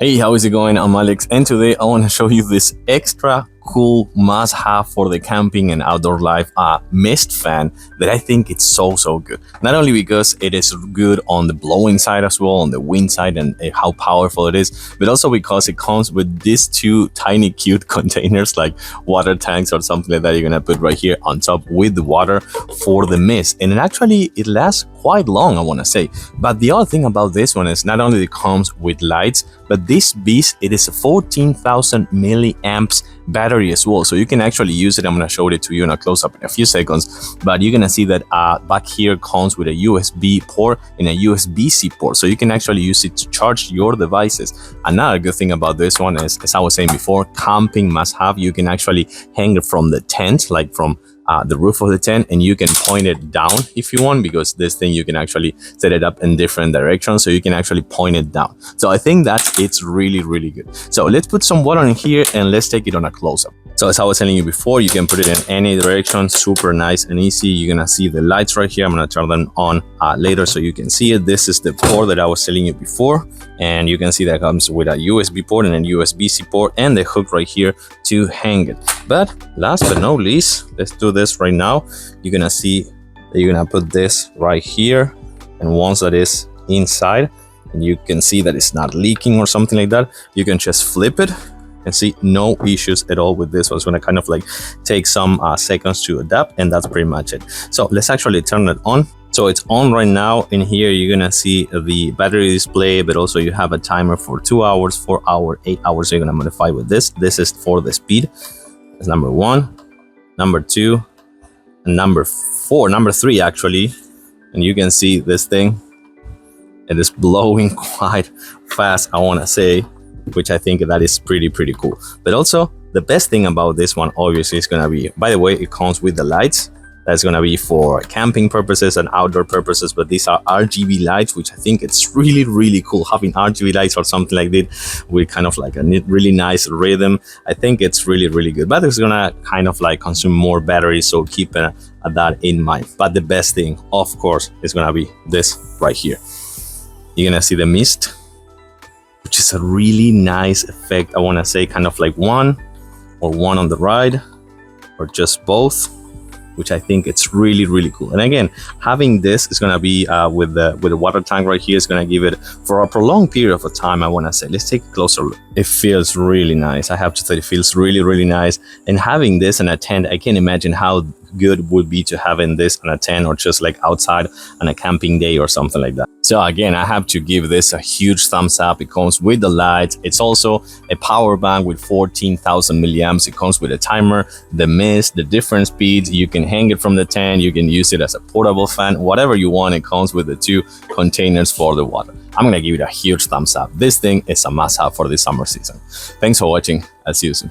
Hey, how is it going? I'm Alex, and today I want to show you this extra cool must-have for the camping and outdoor life mist fan that I think it's so good. Not only because it is good on the blowing side as well, on the wind side, and how powerful it is, but also because it comes with these two tiny cute containers like water tanks or something like that. You're gonna put right here on top with the water for the mist, and it lasts quite long, I want to say. But the other thing about this one is not only it comes with lights, but this beast, it is a 14,000 milliamps battery as well, so you can actually use it. I'm going to show it to you in a close-up in a few seconds, but you're going to see that back here comes with a USB port and a USB-C port, so you can actually use it to charge your devices. Another good thing about this one is, as I was saying before, camping must have. You can actually hang it from the tent, like from the roof of the tent, and you can point it down if you want, because this thing you can actually set it up in different directions, so you can actually point it down. So I think that it's really good. So let's put some water in here and let's take it on a close-up. So as I was telling you before, you can put it in any direction, super nice and easy. You're gonna see the lights right here. I'm gonna turn them on later so you can see it. This is the port that I was telling you before, and you can see that comes with a USB port and a USB-C port and the hook right here to hang it. But last but not least, let's do this right now. You're gonna see that you're gonna put this right here, and once that is inside and you can see that it's not leaking or something like that, you can just flip it and see no issues at all with this one. It's gonna kind of like take some seconds to adapt, and that's pretty much it. So let's actually turn it on. So it's on right now. In here you're gonna see the battery display, but also you have a timer for 2 hours, 4 hours, 8 hours. So you're gonna modify with this. This is for the speed. That's number 1, number 2, and number 3 actually. And you can see this thing, it is blowing quite fast, I want to say, which I think that is pretty cool. But also the best thing about this one obviously is gonna be, by the way, it comes with the lights. That's gonna be for camping purposes and outdoor purposes, but these are RGB lights, which I think it's really cool. Having RGB lights or something like this with kind of like a really nice rhythm, I think it's really good. But it's gonna kind of like consume more battery, so keep that in mind. But the best thing, of course, is gonna be this right here. You're gonna see the mist, which is a really nice effect. I want to say kind of like one on the right, or just both, which I think it's really cool. And again, having this is gonna be with the water tank right here, is gonna give it for a prolonged period of time, I want to say. Let's take a closer look. It feels really nice. I have to say, it feels really nice. And having this in a tent, I can imagine how good it would be to having this on a tent, or just like outside on a camping day or something like that. So again, I have to give this a huge thumbs up. It comes with the lights. It's also a power bank with 14,000 milliamps. It comes with a timer, the mist, the different speeds. You can hang it from the tent. You can use it as a portable fan, whatever you want. It comes with the 2 containers for the water. I'm gonna give it a huge thumbs up. This thing is a must-have for the summer season. Thanks for watching. I'll see you soon.